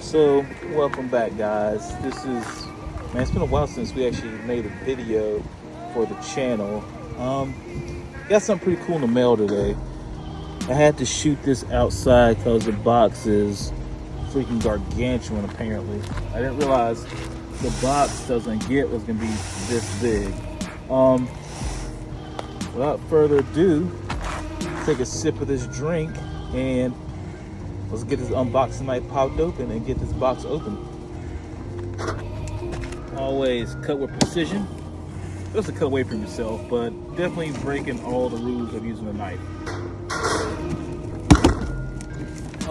So, welcome back, guys. Man, it's been a while since we actually made a video for the channel. Got something pretty cool in the mail today. I had to shoot this outside because the box is freaking gargantuan, apparently. I didn't realize the box doesn't get was gonna be this big. Without further ado, take a sip of this drink and let's get this unboxing knife popped open and get this box open. Always cut with precision. Just to cut away from yourself, but definitely breaking all the rules of using a knife.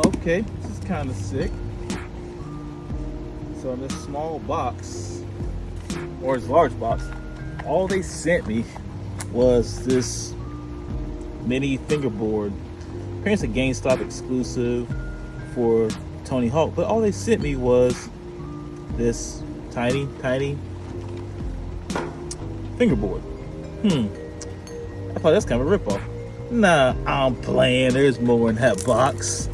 Okay, this is kind of sick. So in this small box, or this large box, all they sent me was this mini fingerboard. Apparently it's a GameStop exclusive for Tony Hawk, but all they sent me was this tiny fingerboard. I thought that's kind of a ripoff. Nah, I'm playing. There's more in that box.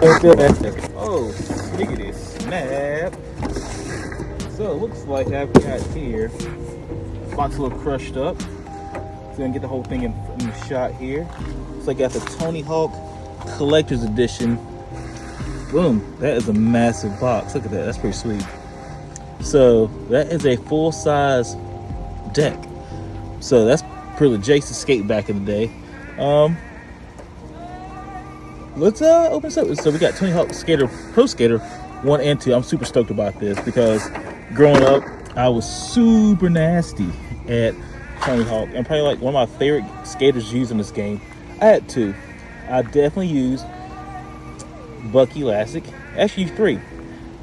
Oh, sniggity snap. So it looks like I've got here, box a little crushed up. So gonna get the whole thing in the shot here. So I got the Tony Hawk Collector's Edition. Boom, that is a massive box. Look at that, that's pretty sweet. So that is a full-size deck. So that's pretty legit to skate back in the day. Let's open this up. So we got Tony Hawk Pro Skater 1 and 2. I'm super stoked about this because growing up, I was super nasty at Tony Hawk, and probably like one of my favorite skaters using this game. I had two. I definitely used Bucky Lasek. Actually, used three.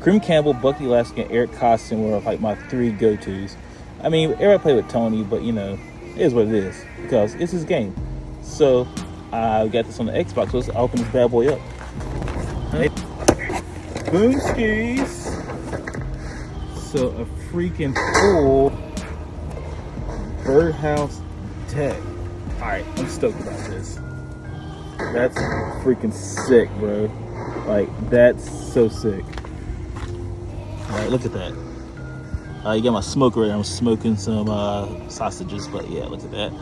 Grim Campbell, Bucky Lasek, and Eric Costin were like my three go-tos. I mean, everybody played with Tony, but you know, it is what it is because it's his game. So I got this on the Xbox. So let's open this bad boy up. Boom skis. So a freaking full birdhouse deck. Alright, I'm stoked about this. That's freaking sick, bro. Like, that's so sick. Alright, look at that. You got my smoker right now. I'm smoking some sausages, but yeah, look at that.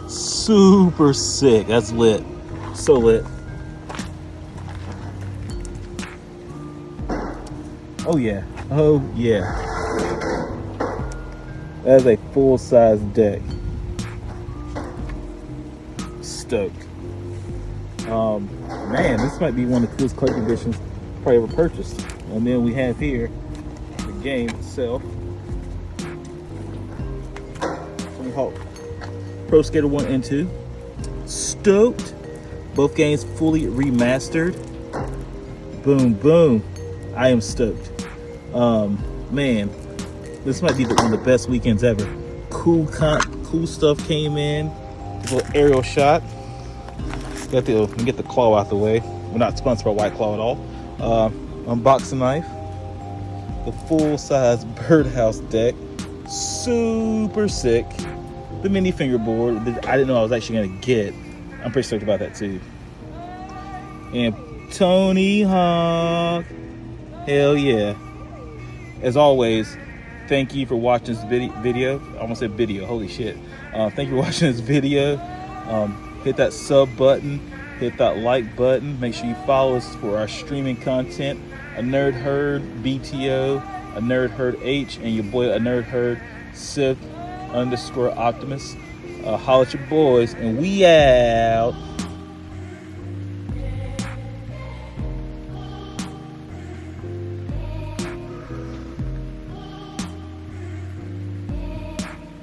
Super sick. That's lit. So lit. Oh yeah. Oh yeah. That is a full-size deck. Stoked. Man, this might be one of the coolest collector editions probably ever purchased. And then we have here the game itself. Tony Hawk Pro Skater 1 and 2. Stoked. Both games fully remastered. Boom, boom. I am stoked. Man, this might be one of the best weekends ever. Cool stuff came in. A little aerial shot. Let me get the claw out the way. We're not sponsored by White Claw at all. Unboxing knife. The full-size birdhouse deck. Super sick. The mini fingerboard that I didn't know I was actually gonna get. I'm pretty stoked about that too. And Tony Hawk. Hell yeah. As always, thank you for watching this video. I almost said video, holy shit. Thank you for watching this video. Hit that sub button, hit that like button. Make sure you follow us for our streaming content. ANerdHeard BTO, ANerdHeard H, and your boy ANerdHeard Sith _Optimus. Holla at your boys, and we out.